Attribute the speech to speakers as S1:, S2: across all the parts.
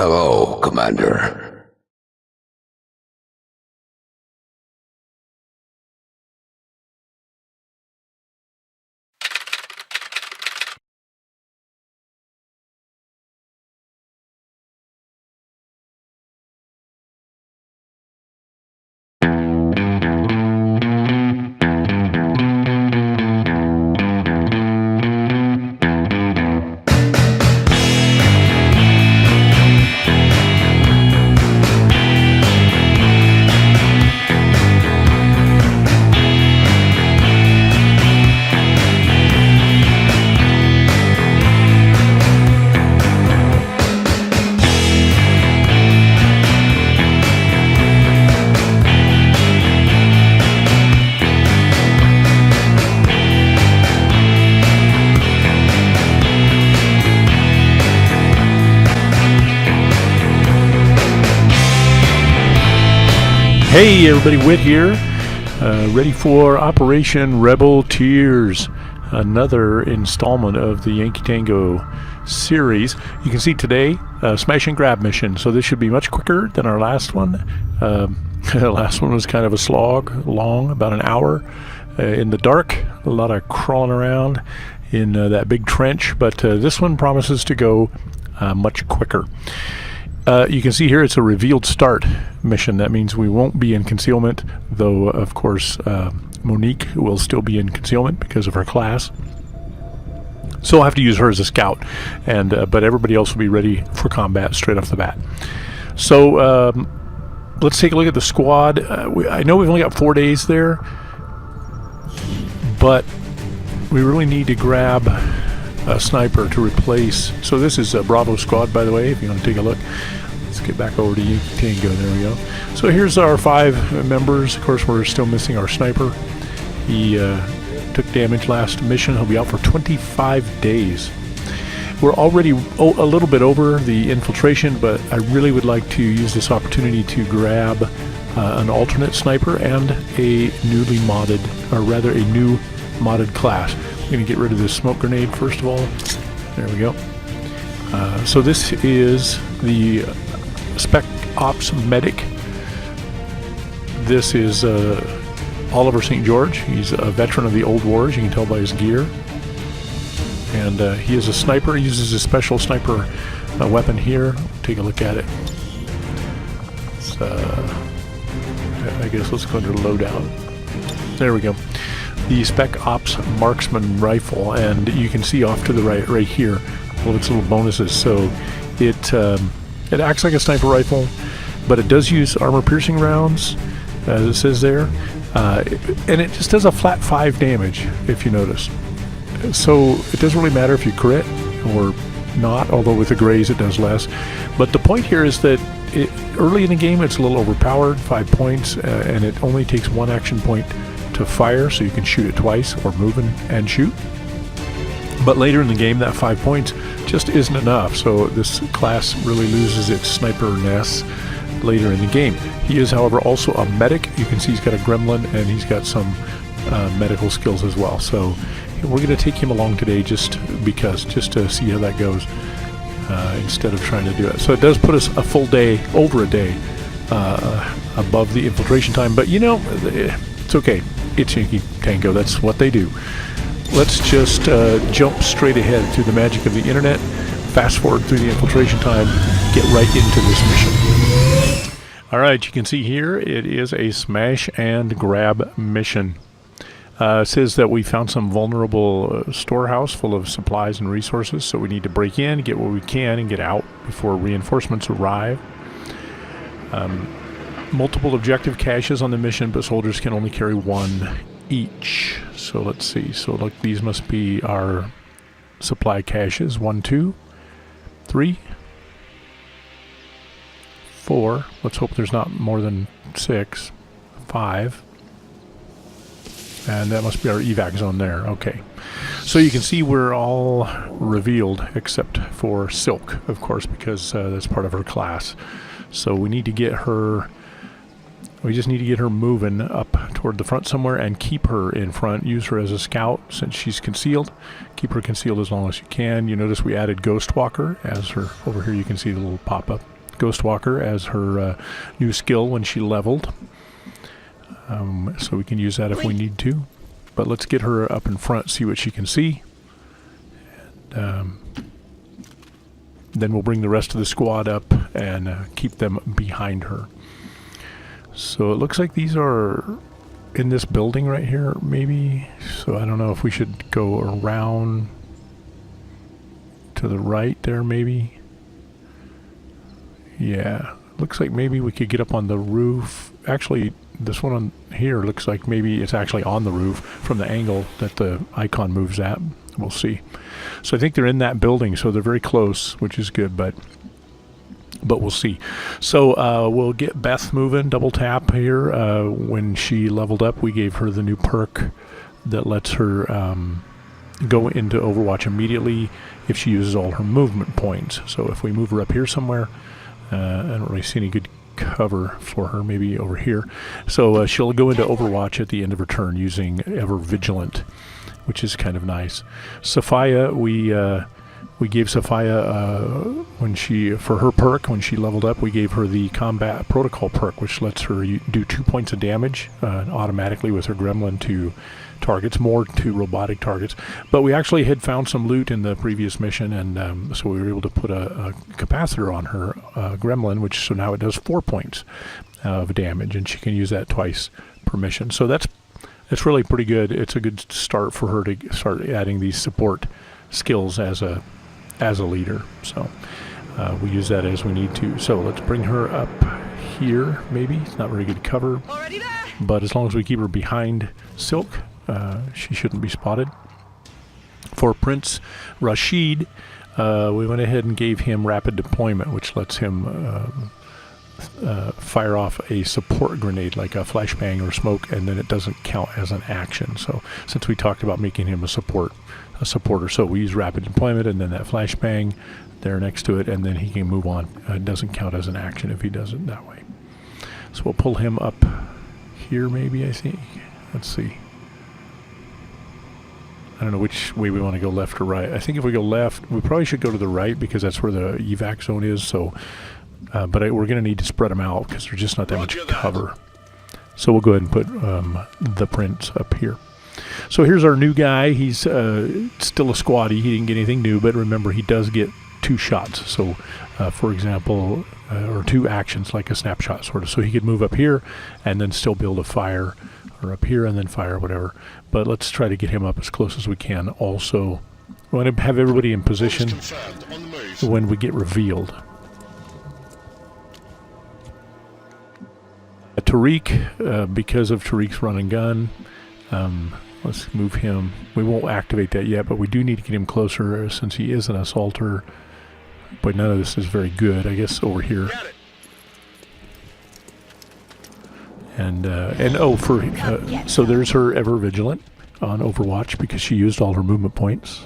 S1: Hello, Commander.
S2: Hey everybody, Witt here, ready for Operation Rebel Tears, another installment of the Yankee Tango series. You can see today, smash and grab mission, so this should be much quicker than our last one. The last one was kind of a slog, long, about an hour, in the dark, a lot of crawling around in that big trench, but this one promises to go much quicker. You can see here it's a revealed start mission. That means we won't be in concealment, though of course Monique will still be in concealment because of her class. So I'll have to use her as a scout, and but everybody else will be ready for combat straight off the bat. So let's take a look at the squad. I know we've only got 4 days there, but we really need to grab a sniper to replace. So this is a Bravo squad, by the way, if you want to take a look. Let's get back over to Yankee Tango. There we go. So here's our 5 members. Of course, we're still missing our sniper. He took damage last mission. He'll be out for 25 days. We're already a little bit over the infiltration, but I really would like to use this opportunity to grab an alternate sniper and a newly modded, or rather a new modded class. I'm going to get rid of this smoke grenade first of all. There we go. So this is the Spec Ops Medic. This is Oliver St. George. He's a veteran of the old wars, you can tell by his gear. And he is a sniper. He uses a special sniper weapon here. Take a look at it. It's, I guess let's go under loadout. There we go. The Spec Ops Marksman Rifle, and you can see off to the right here all of its little bonuses. So it acts like a sniper rifle, but it does use armor-piercing rounds, as it says there, and it just does a flat 5 damage, if you notice. So it doesn't really matter if you crit or not, although with the grays it does less. But the point here is that early in the game it's a little overpowered, 5 points, and it only takes 1 action point to fire, so you can shoot it twice or move and shoot. But later in the game that 5 points just isn't enough, so this class really loses its sniper-ness later in the game. He is, however, also a medic. You can see he's got a gremlin and he's got some medical skills as well. So we're going to take him along today just to see how that goes, instead of trying to do it. So it does put us a full day, over a day, above the infiltration time, but you know, it's okay. It's Yankee Tango, that's what they do. Let's just jump straight ahead through the magic of the internet, fast forward through the infiltration time, get right into this mission. Alright, you can see here it is a smash and grab mission. It says that we found some vulnerable storehouse full of supplies and resources, so we need to break in, get what we can, and get out before reinforcements arrive. Multiple objective caches on the mission, but soldiers can only carry 1 each. So let's see. So look, these must be our supply caches. 1, 2, 3, 4. Let's hope there's not more than 6. 5. And that must be our evac zone there. Okay. So you can see we're all revealed except for Silk, of course, because that's part of her class. So we need to get her We just need to get her moving up toward the front somewhere and keep her in front. Use her as a scout since she's concealed. Keep her concealed as long as you can. You notice we added Ghost Walker as her, over here you can see the little pop-up. Ghost Walker as her new skill when she leveled. So we can use that if we need to. But let's get her up in front, see what she can see. And then we'll bring the rest of the squad up and keep them behind her. So it looks like these are in this building right here, maybe. So I don't know if we should go around to the right there, maybe. Yeah, looks like maybe we could get up on the roof. Actually, this one on here looks like maybe it's actually on the roof from the angle that the icon moves at. We'll see. So I think they're in that building, so they're very close, which is good, but we'll see. So we'll get Beth moving, double tap here. When she leveled up, we gave her the new perk that lets her go into Overwatch immediately if she uses all her movement points. So if we move her up here somewhere, I don't really see any good cover for her, maybe over here. So she'll go into Overwatch at the end of her turn using Ever Vigilant, which is kind of nice. Sophia, we gave Sophia, when she, for her perk, when she leveled up, we gave her the Combat Protocol perk, which lets her do 2 points of damage automatically with her gremlin to targets, more to robotic targets. But we actually had found some loot in the previous mission, and so we were able to put a capacitor on her gremlin, which so now it does 4 points of damage, and she can use that twice per mission. So that's really pretty good. It's a good start for her to start adding these support skills as a leader. So we use that as we need to. So let's bring her up here. Maybe it's not very good cover, but as long as we keep her behind Silk, she shouldn't be spotted. For Prince Rashid, we went ahead and gave him rapid deployment, which lets him fire off a support grenade like a flashbang or smoke, and then it doesn't count as an action. So since we talked about making him a supporter, so we use rapid deployment and then that flashbang there next to it, and then he can move on. It doesn't count as an action if he does it that way. So we'll pull him up here, maybe, I think. Let's see. I don't know which way we want to go, left or right. I think if we go left, we probably should go to the right because that's where the evac zone is. So, but we're going to need to spread them out because there's just not that much cover. So we'll go ahead and put the Prince up here. So here's our new guy. He's still a squatty. He didn't get anything new, but remember, he does get 2 shots. So, for example, or 2 actions, like a snapshot sort of. So he could move up here and then still be able to fire, or up here and then fire, whatever. But let's try to get him up as close as we can. Also, we want to have everybody in position when we get revealed. Tariq, because of Tariq's run and gun, let's move him. We won't activate that yet, but we do need to get him closer since he is an assaulter. But none of this is very good, I guess, over here. And oh, so there's her Ever Vigilant on Overwatch because she used all her movement points.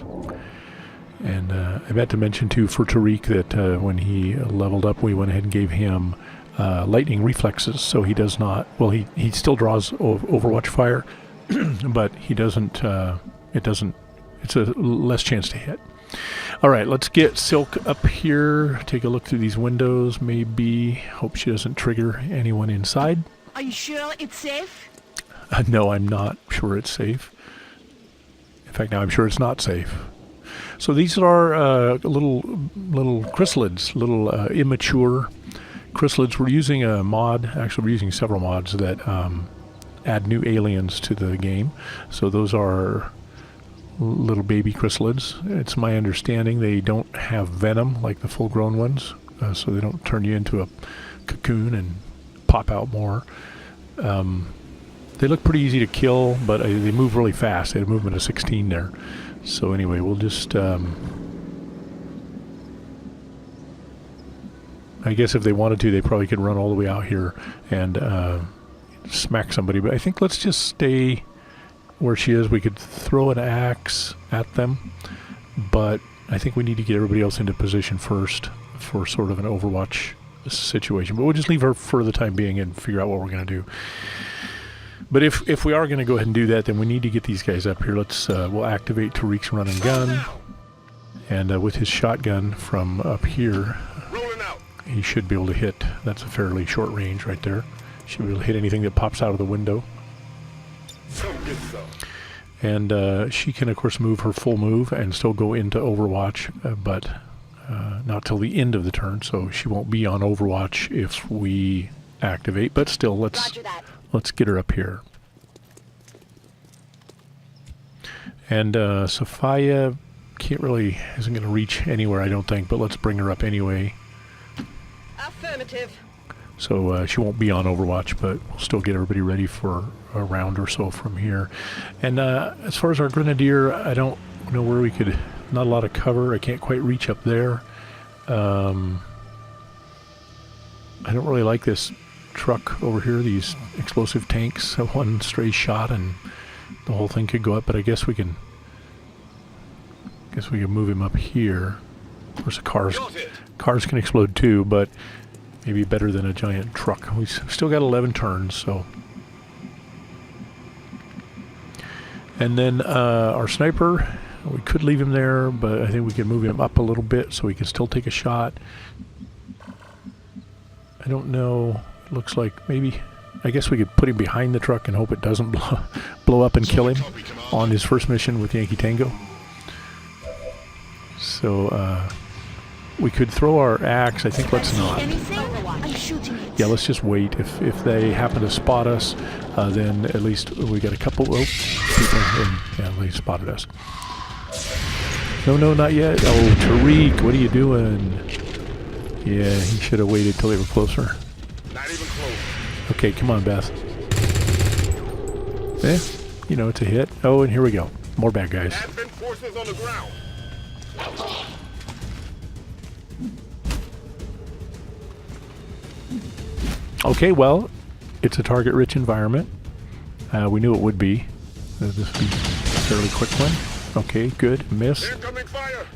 S2: And I meant to mention too for Tariq that when he leveled up, we went ahead and gave him lightning reflexes, so he does not. Well, he still draws Overwatch fire, but he doesn't. It's a less chance to hit. All right, let's get Silk up here. Take a look through these windows. Maybe hope she doesn't trigger anyone inside.
S3: Are you sure it's safe?
S2: No, I'm not sure it's safe. In fact, now I'm sure it's not safe. So these are little chrysalids, little immature chrysalids. We're using a mod. Actually, we're using several mods that add new aliens to the game. So those are little baby chrysalids. It's my understanding they don't have venom like the full-grown ones, so they don't turn you into a cocoon and pop out more. They look pretty easy to kill, but they move really fast. They have a movement of 16 there. So anyway, we'll just I guess if they wanted to, they probably could run all the way out here and smack somebody, but I think let's just stay where she is. We could throw an axe at them, but I think we need to get everybody else into position first for sort of an Overwatch situation. But we'll just leave her for the time being and figure out what we're going to do. But if we are going to go ahead and do that, then we need to get these guys up here. We'll activate Tariq's run and gun. And with his shotgun from up here, he should be able to hit. That's a fairly short range right there. Should be able to hit anything that pops out of the window. And she can, of course, move her full move and still go into Overwatch, but not till the end of the turn, so she won't be on Overwatch if we activate. But still, let's get her up here. And Sophia isn't going to reach anywhere, I don't think, but let's bring her up anyway.
S3: Affirmative.
S2: So she won't be on Overwatch, but we'll still get everybody ready for a round or so from here. And as far as our Grenadier, I don't know where we could... Not a lot of cover. I can't quite reach up there. I don't really like this truck over here, these explosive tanks. One stray shot and the whole thing could go up, but I guess we can... move him up here. Of course, the cars can explode too, but maybe better than a giant truck. We've still got 11 turns, so. And then our sniper, we could leave him there, but I think we can move him up a little bit so he can still take a shot. I don't know. It looks like maybe... I guess we could put him behind the truck and hope it doesn't blow up and kill him on his first mission with Yankee Tango. So, we could throw our axe. I think let's not. Yeah, let's just wait. If they happen to spot us, then at least we got a couple people, and yeah, they spotted us. No, not yet. Oh, Tariq, what are you doing? Yeah, he should have waited till they were closer.
S4: Not even close.
S2: Okay, come on, Beth. You know, it's a hit. Oh, and here we go. More bad guys.
S4: Advent forces on the ground.
S2: Okay, well, it's a target-rich environment. We knew it would be. This would be a fairly quick one. Okay, good. Miss.
S4: Incoming fire.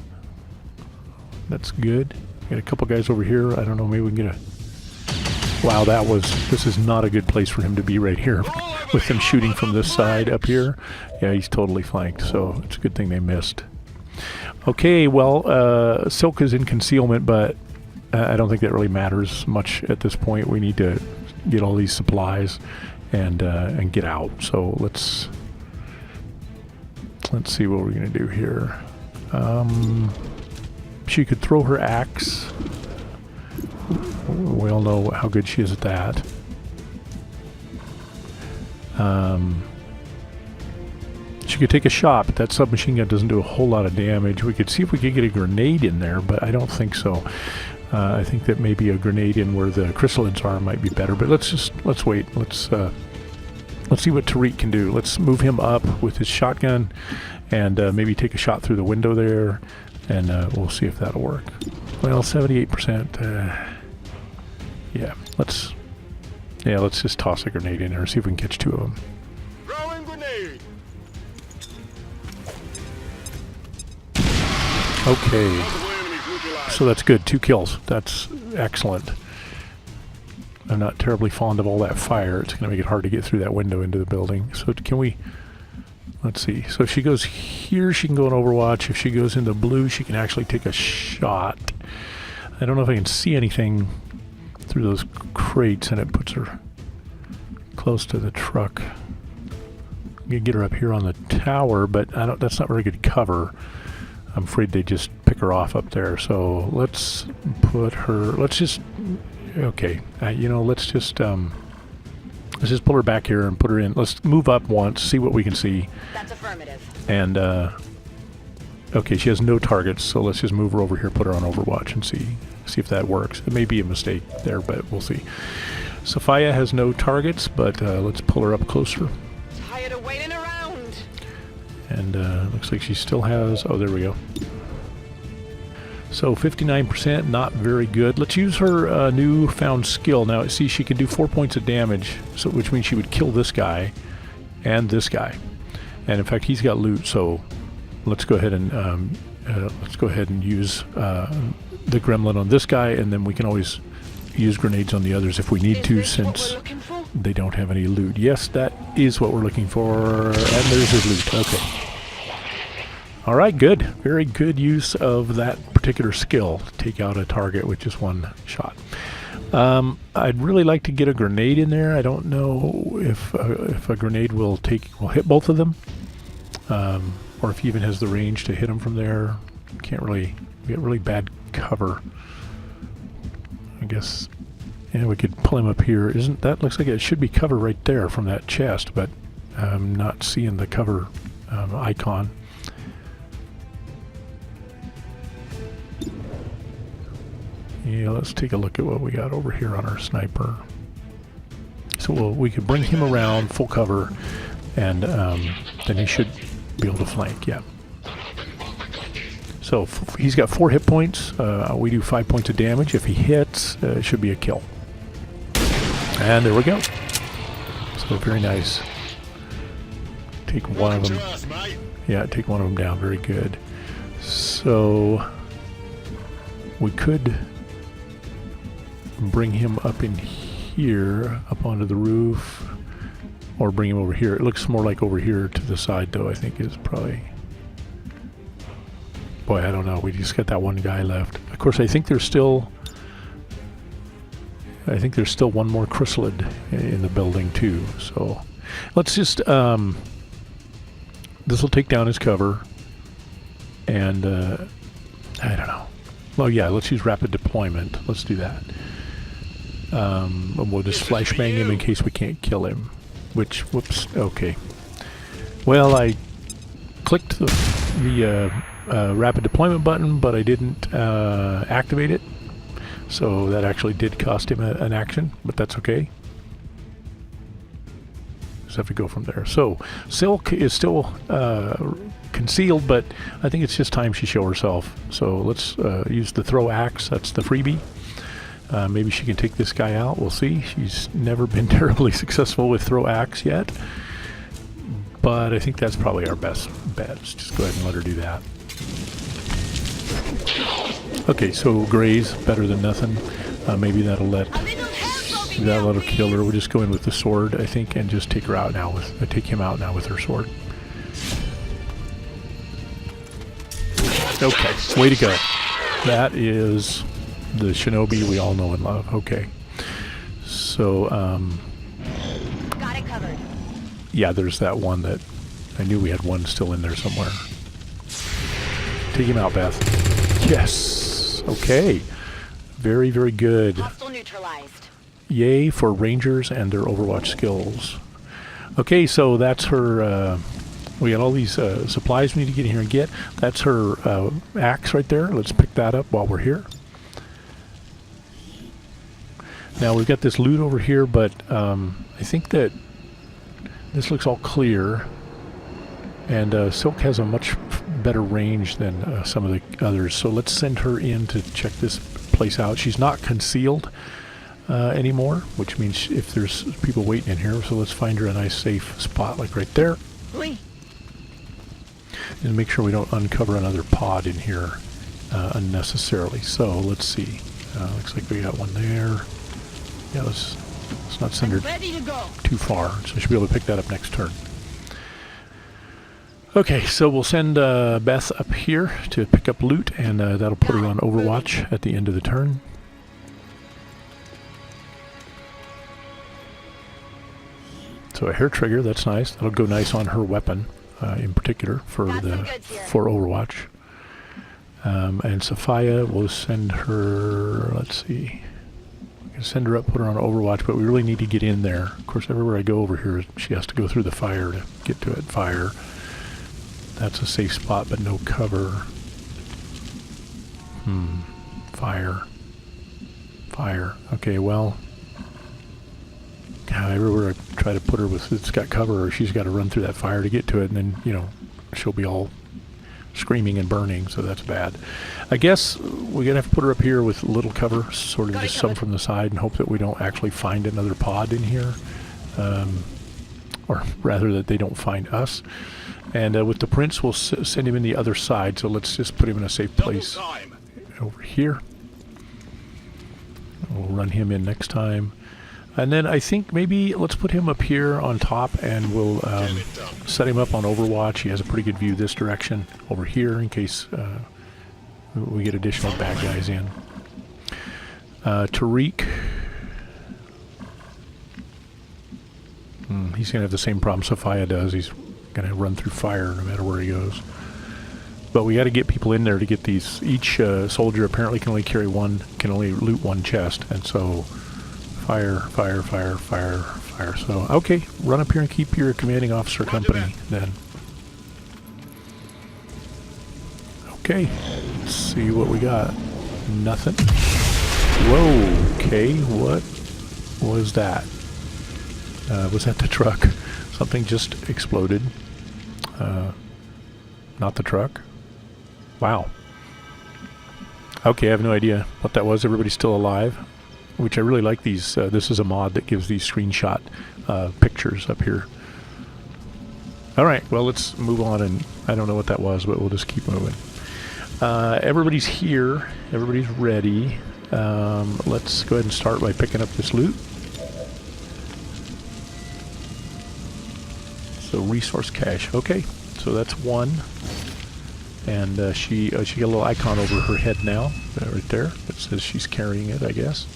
S2: That's good. Got a couple guys over here. I don't know, maybe we can get a... Wow, this is not a good place for him to be right here. With them shooting from this side up here. Yeah, he's totally flanked, so it's a good thing they missed. Okay, well, Silk is in concealment, but I don't think that really matters much at this point. We need to get all these supplies and get out. So let's see what we're going to do here. She could throw her axe. We all know how good she is at that. She could take a shot, but that submachine gun doesn't do a whole lot of damage. We could see if we could get a grenade in there, but I don't think so. I think that maybe a grenade in where the chrysalids are might be better, but let's wait. Let's see what Tariq can do. Let's move him up with his shotgun and maybe take a shot through the window there, and we'll see if that'll work. Well, 78%. Yeah, let's just toss a grenade in there and see if we can catch two of them.
S4: Throwing grenade.
S2: Okay, so that's good. 2 kills. That's excellent. I'm not terribly fond of all that fire. It's going to make it hard to get through that window into the building. So can we... Let's see. So if she goes here, she can go in Overwatch. If she goes into blue, she can actually take a shot. I don't know if I can see anything through those crates, and it puts her close to the truck. You can get her up here on the tower, but that's not very good cover. I'm afraid they just pick her off up there. So let's put her... Let's just... Okay. Let's just pull her back here and put her in. Let's move up once, see what we can see.
S3: That's affirmative.
S2: And, okay, she has no targets, so let's just move her over here, put her on Overwatch, and see if that works. It may be a mistake there, but we'll see. Sophia has no targets, but let's pull her up closer.
S3: Tired of waiting around.
S2: And looks like she still has... Oh, there we go. So 59%, not very good. Let's use her newfound skill. Now, see, she can do 4 points of damage, so which means she would kill this guy and this guy. And in fact, he's got loot, so let's go ahead and use the gremlin on this guy, and then we can always use grenades on the others if we need to,
S3: Is this what
S2: since
S3: we're looking for?
S2: they don't have any loot. Yes, that is what we're looking for, and there's his loot. Okay. All right, good. Very good use of that particular skill to take out a target with just one shot. I'd really like to get a grenade in there. I don't know if a grenade will hit both of them, or if he even has the range to hit them from there. Can't really get really bad cover. I guess, yeah, we could pull him up here. Isn't that looks like it should be cover right there from that chest, but I'm not seeing the cover icon. Yeah, let's take a look at what we got over here on our sniper. So we could bring him around full cover, and then he should be able to flank. Yeah. So he's got 4 hit points. We do 5 points of damage. If he hits, it should be a kill. And there we go. So very nice. Take one of them. Yeah, take one of them down. Very good. So we could bring him up in here, up onto the roof, or bring him over here. It looks more like over here to the side, though. I think is probably. Boy, I don't know. We just got that one guy left. Of course, I think there's still one more chrysalid in the building too. So let's just this will take down his cover, and I don't know. Well, yeah, let's use rapid deployment. Let's do that. We'll just flashbang him in case we can't kill him. Which, whoops, okay. Well, I clicked the rapid deployment button, but I didn't activate it. So that actually did cost him an action, but that's okay. Just have to go from there. So Silk is still concealed, but I think it's just time she show herself. So let's use the throw axe. That's the freebie. Maybe she can take this guy out. We'll see. She's never been terribly successful with throw axe yet, but I think that's probably our best bet. Let's just go ahead and let her do that. Okay, so graze, better than nothing. Maybe that'll kill her. We'll just go in with the sword, I think, and just take her out now take him out now with her sword. Okay, way to go. That is the shinobi we all know and love. Okay, so
S3: Got it covered.
S2: yeah, there's that one that I knew we had one still in there somewhere. Take him out, Beth. Yes. Okay. Very, very good.
S3: Hostile neutralized.
S2: Yay for Rangers and their Overwatch skills. Okay, so that's her. We got all these supplies we need to get in here and get. That's her axe right there. Let's pick that up while we're here. Now we've got this loot over here, but I think that this looks all clear. And Silk has a much better range than some of the others. So let's send her in to check this place out. She's not concealed anymore, which means if there's people waiting in here, so let's find her a nice safe spot like right there.
S3: Oui.
S2: And make sure we don't uncover another pod in here unnecessarily. So let's see. Looks like we got one there. Yeah, let's not send her
S3: Ready to go.
S2: too far. So we should be able to pick that up next turn. Okay, so we'll send Beth up here to pick up loot, and that'll put her on Overwatch at the end of the turn. So a hair trigger, that's nice. That'll go nice on her weapon, in particular for Overwatch. And Sophia, we'll send her. Let's see. We can send her up, put her on Overwatch, but we really need to get in there. Of course, everywhere I go over here, she has to go through the fire to get to it. Fire. That's a safe spot, but no cover. Fire. Fire. Okay, well. God, everywhere I try to put her with, it's got cover, or she's got to run through that fire to get to it, and then, you know, she'll be all screaming and burning, so that's bad. I guess we're going to have to put her up here with a little cover, sort of just some from the side, and hope that we don't actually find another pod in here. Or rather that they don't find us. And with the prince, we'll send him in the other side, so let's just put him in a safe place over here. we'll run him in next time. And then I think maybe let's put him up here on top, and we'll set him up on Overwatch. He has a pretty good view this direction over here in case we get additional bad guys in. Tariq. He's going to have the same problem Sophia does. He's going to run through fire no matter where he goes. But we got to get people in there to get these. Each soldier apparently can only carry one, can only loot one chest. And so fire, fire, fire, fire, fire. So, okay, run up here and keep your commanding officer company then. Okay, let's see what we got. Nothing. Whoa, okay, what was that? Was that the truck? Something just exploded. Not the truck. Wow. Okay, I have no idea what that was. Everybody's still alive, which I really like these. This is a mod that gives these screenshot pictures up here. All right, well, let's move on, and I don't know what that was, but we'll just keep moving. Everybody's here. Everybody's ready. Let's go ahead and start by picking up this loot. So resource cache. Okay, so that's one. And she got a little icon over her head now, right there. That says she's carrying it, I guess.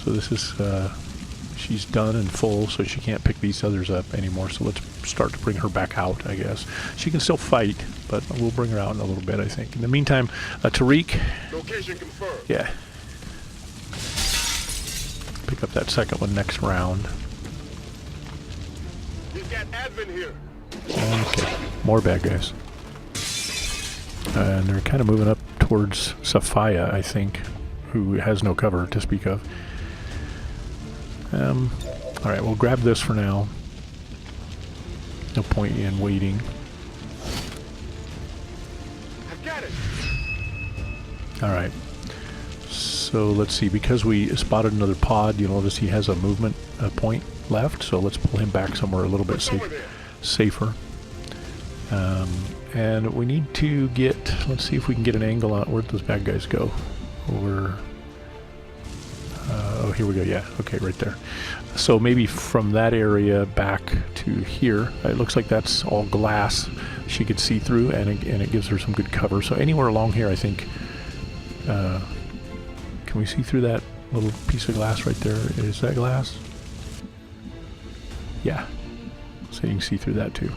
S2: So this is, she's done and full, so she can't pick these others up anymore. So let's start to bring her back out, I guess. She can still fight, but we'll bring her out in a little bit, I think. In the meantime, Tariq.
S4: Location confirmed.
S2: Yeah. Pick up that second one next round.
S4: We've got admin here.
S2: Okay, more bad guys. And they're kind of moving up towards Sophia, I think, who has no cover to speak of. Alright, we'll grab this for now. No point in waiting.
S4: I've got it.
S2: Alright. So let's see, because we spotted another pod, you'll notice he has a movement point left, so let's pull him back somewhere a little bit safer. And we need to get, let's see if we can get an angle on where'd those bad guys go. Over, oh, here we go, yeah, okay, right there. So maybe from that area back to here. It looks like that's all glass she could see through, and it gives her some good cover. So anywhere along here, I think, can we see through that little piece of glass right there? Is that glass? Yeah, so you can see through that too.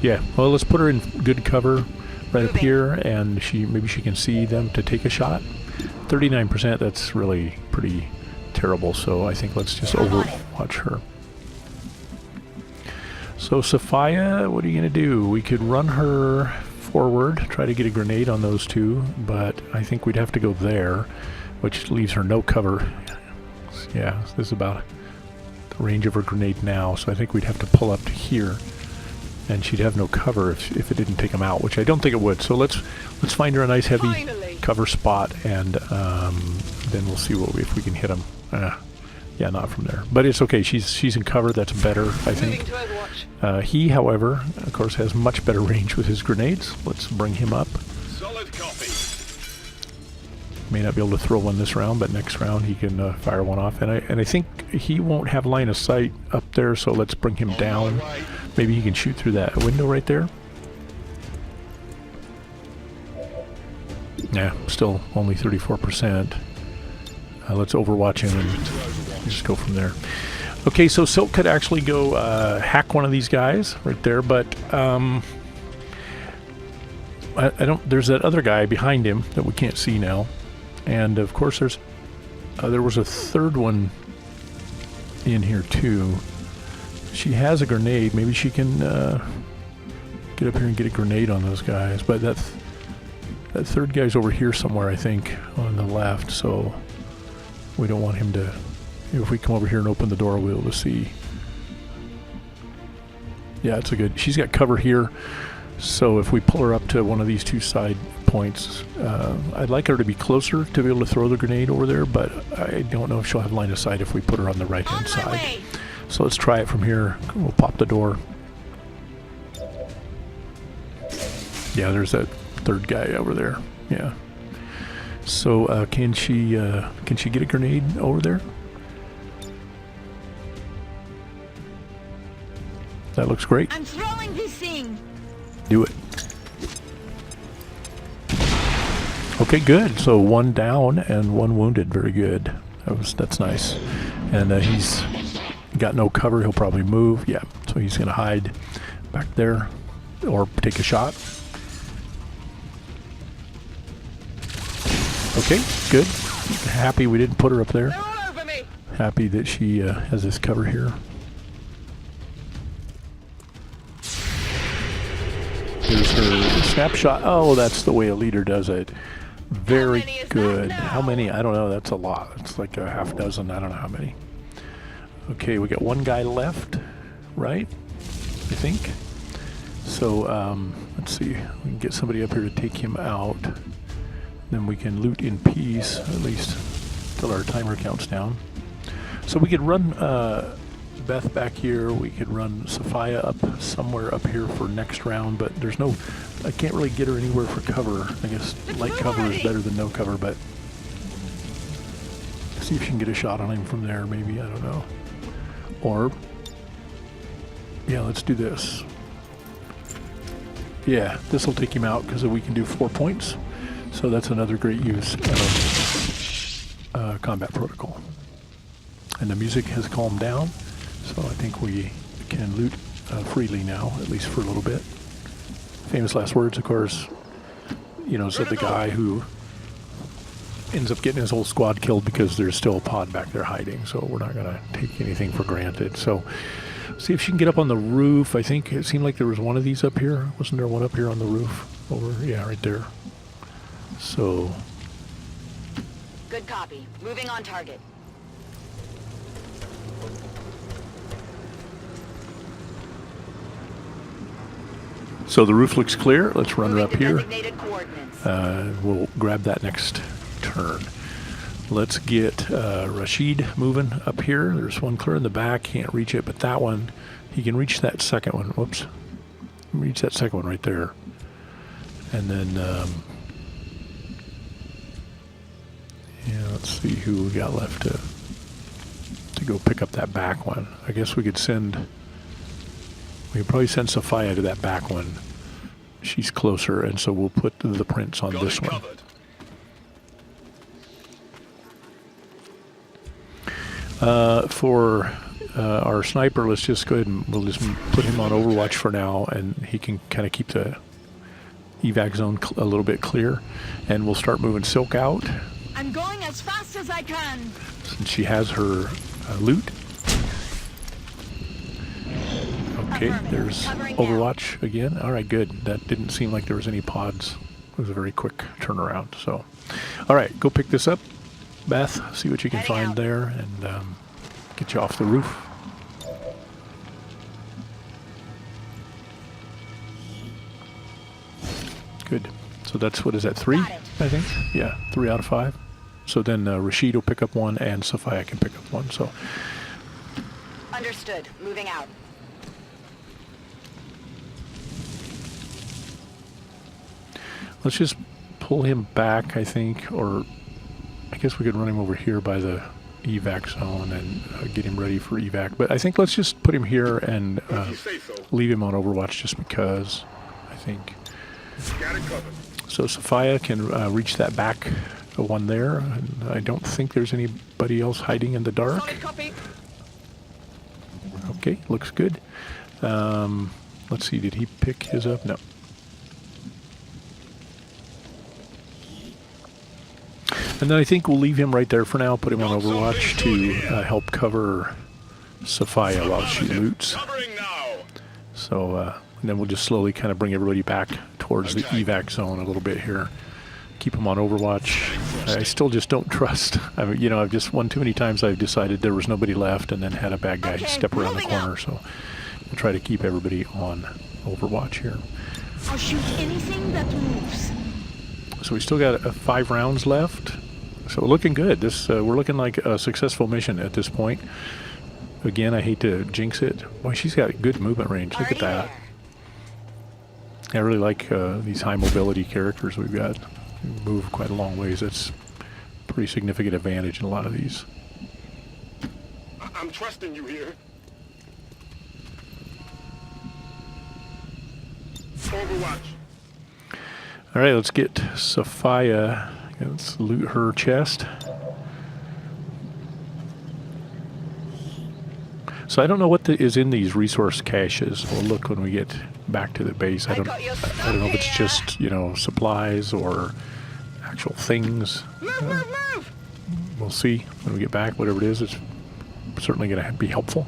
S2: Yeah, well, let's put her in good cover right up here, and maybe she can see them to take a shot. 39%, that's really pretty terrible, so I think let's just overwatch her. So Sophia, what are you going to do? We could run her forward, try to get a grenade on those two, but I think we'd have to go there, which leaves her no cover. Yeah, this is about the range of her grenade now, so I think we'd have to pull up to here. And she'd have no cover if it didn't take him out, which I don't think it would. So let's find her a nice heavy cover spot, and then we'll see if we can hit him. Yeah, not from there, but it's okay. She's in cover. That's better, I think. He, however, of course, has much better range with his grenades. Let's bring him up.
S4: Solid copy.
S2: May not be able to throw one this round, but next round he can fire one off. And I think he won't have line of sight up there, so let's bring him down. Maybe he can shoot through that window right there. Yeah, still only 34%. Let's overwatch him and just go from there. Okay, so Silk could actually go hack one of these guys right there, but I don't. There's that other guy behind him that we can't see now, and of course there was a third one in here too. She has a grenade. Maybe she can get up here and get a grenade on those guys. But that third guy's over here somewhere, I think, on the left. So we don't want him to. If we come over here and open the door, we'll be able to see. Yeah, it's a good. She's got cover here. So if we pull her up to one of these two side points, I'd like her to be closer to be able to throw the grenade over there. But I don't know if she'll have line of sight if we put her on the right hand side. So let's try it from here. We'll pop the door. Yeah, there's that third guy over there. Yeah. So can she get a grenade over there? That looks great.
S3: I'm throwing this thing.
S2: Do it. Okay, good. So 1 down and 1 wounded. Very good. That's nice. And he's got no cover. He'll probably move. Yeah. So he's going to hide back there or take a shot. Okay, good. Happy we didn't put her up there.
S4: They're all over me.
S2: Happy that she has this cover here. Here's her snapshot. Oh, that's the way a leader does it. Very good. How many? I don't know. That's a lot. It's like a half dozen. I don't know how many. Okay, we got 1 guy left, right? I think. So let's see. We can get somebody up here to take him out. Then we can loot in peace, at least till our timer counts down. So we could run Beth back here. We could run Sophia up somewhere up here for next round, but there's no, I can't really get her anywhere for cover. I guess light cover is better than no cover, but see if she can get a shot on him from there, maybe, I don't know. Or, yeah, let's do this. Yeah, this will take him out because we can do 4 points. So that's another great use of combat protocol. And the music has calmed down. So I think we can loot freely now, at least for a little bit. Famous last words, of course, you know, said the guy who ends up getting his whole squad killed because there's still a pod back there hiding. So we're not going to take anything for granted. So see if she can get up on the roof. I think it seemed like there was one of these up here. Wasn't there one up here on the roof? Over, yeah, right there. So.
S3: Good copy. Moving on target.
S2: So the roof looks clear. Let's run her up here.
S3: Designated coordinates.
S2: We'll grab that next turn. Let's get Rashid moving up here. There's one clear in the back. Can't reach it, but that one, he can reach that second one. Whoops. Reach that second one right there. And then, yeah, let's see who we got left to go pick up that back one. I guess we could probably send Sophia to that back one. She's closer, and so we'll put the prints on this one. For our sniper, let's just go ahead and we'll just put him on Overwatch for now, and he can kind of keep the evac zone a little bit clear, and we'll start moving Silk out.
S3: I'm going as fast as I can.
S2: Since she has her loot. Okay, there's Overwatch again. All right, good. That didn't seem like there was any pods. It was a very quick turnaround. So, all right, go pick this up, Beth. See what you can find there, and get you off the roof. Good. So that's, what is that, 3, I think? Yeah, 3 out of 5. So then Rashid will pick up 1, and Sophia can pick up 1. So.
S3: Understood. Moving out.
S2: Let's just pull him back, I think, or I guess we could run him over here by the evac zone and get him ready for evac. But I think let's just put him here and leave him on Overwatch just because, I think.
S4: Got it covered.
S2: So Sophia can reach that back one there. And I don't think there's anybody else hiding in the dark.
S4: Solid copy.
S2: Okay, looks good. Let's see, did he pick his up? No. And then I think we'll leave him right there for now, put him on Overwatch to help cover Sophia while she loots. So, and then we'll just slowly kind of bring everybody back towards the evac zone a little bit here. Keep them on Overwatch. I still just don't trust. I mean, you know, I've just won too many times. I've decided there was nobody left and then had a bad guy step around the corner. So we'll try to keep everybody on Overwatch here.
S3: I'll shoot anything that moves.
S2: So we still got 5 rounds left. So looking good. This we're looking like a successful mission at this point. Again, I hate to jinx it. Boy, she's got good movement range. Look at that. I really like these high mobility characters we've got. move quite a long ways. That's a pretty significant advantage in a lot of these.
S4: I'm trusting you here. Overwatch.
S2: All right, let's get Sophia. Let's loot her chest. So I don't know what is in these resource caches. We'll look when we get back to the base. I don't know if it's just, you know, supplies or actual things.
S4: Move!
S2: We'll see when we get back. Whatever it is, it's certainly going to be helpful.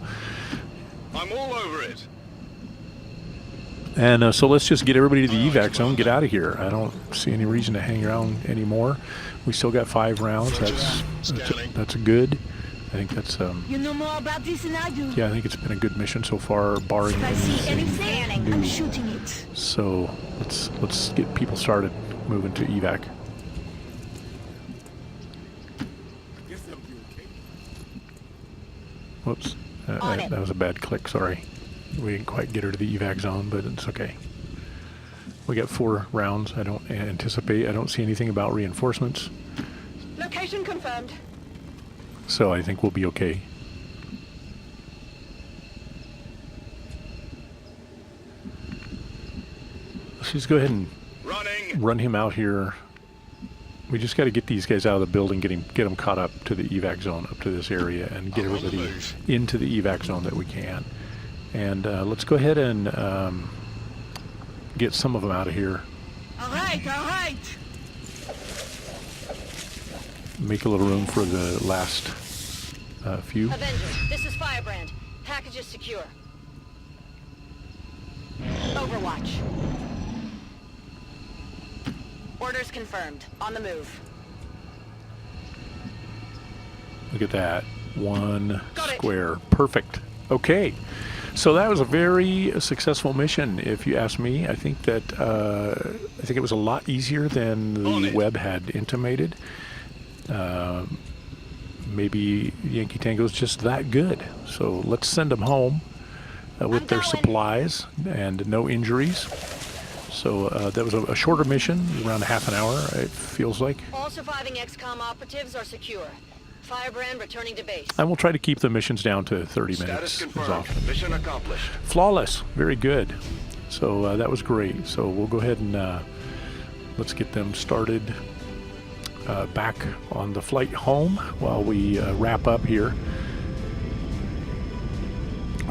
S4: I'm all over it.
S2: And so let's just get everybody to the evac zone, get out of here. I don't see any reason to hang around anymore. We still got 5 rounds. That's good. I think that's
S5: You know more about this than I do.
S2: yeah, I think it's been a good mission so far, barring
S5: If I see
S2: anything
S5: anything,
S2: new.
S5: I'm shooting it.
S2: So let's get people started moving to evac. Whoops, that was a bad click. Sorry, we didn't quite get her to the evac zone, but it's okay. We got 4 rounds. I don't see anything about reinforcements,
S3: Location confirmed.
S2: so I think we'll be okay. Let's just go ahead and run him out here. We just got to get these guys out of the building, get them caught up to the evac zone, up to this area, and get everybody into the evac zone that we can. And let's go ahead and get some of them out of here.
S5: All right.
S2: Make a little room for the last few.
S3: Avengers, this is Firebrand. Package is secure. Overwatch. Orders confirmed. On the move.
S2: Look at that. 1
S3: Got it.
S2: square. Perfect. Okay. So that was a very successful mission, if you ask me. I think that it was a lot easier than the web had intimated. Maybe Yankee Tango's just that good. So let's send them home with their supplies and no injuries. So that was a shorter mission, around a half an hour, it feels like.
S3: All surviving XCOM operatives are secure. Firebrand returning to base.
S2: And we'll try to keep the missions down to 30 minutes
S4: Status
S2: as
S4: confirmed.
S2: often.
S4: Mission accomplished.
S2: Flawless. Very good. So that was great. So we'll go ahead and let's get them started back on the flight home while we wrap up here.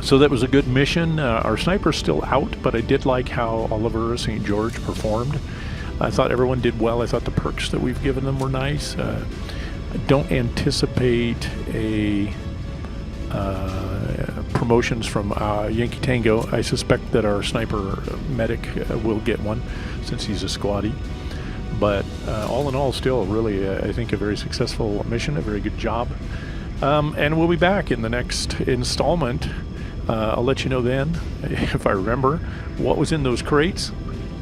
S2: So that was a good mission. Our sniper's still out, but I did like how Oliver St. George performed. I thought everyone did well. I thought the perks that we've given them were nice. I don't anticipate promotions from Yankee Tango. I suspect that our sniper medic will get one since he's a squatty. But all in all, still really, I think a very successful mission, a very good job. And we'll be back in the next installment. I'll let you know then, if I remember, what was in those crates.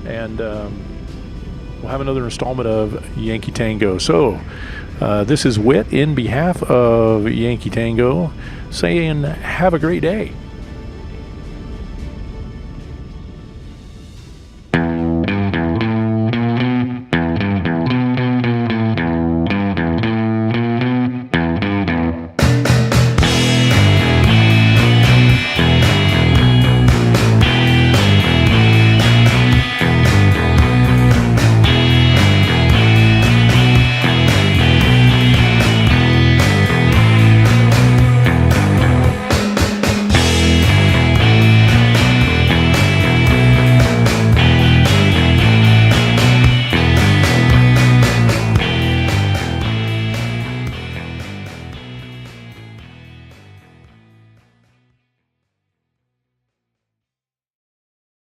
S2: And we'll have another installment of Yankee Tango. So this is Witt in behalf of Yankee Tango saying have a great day.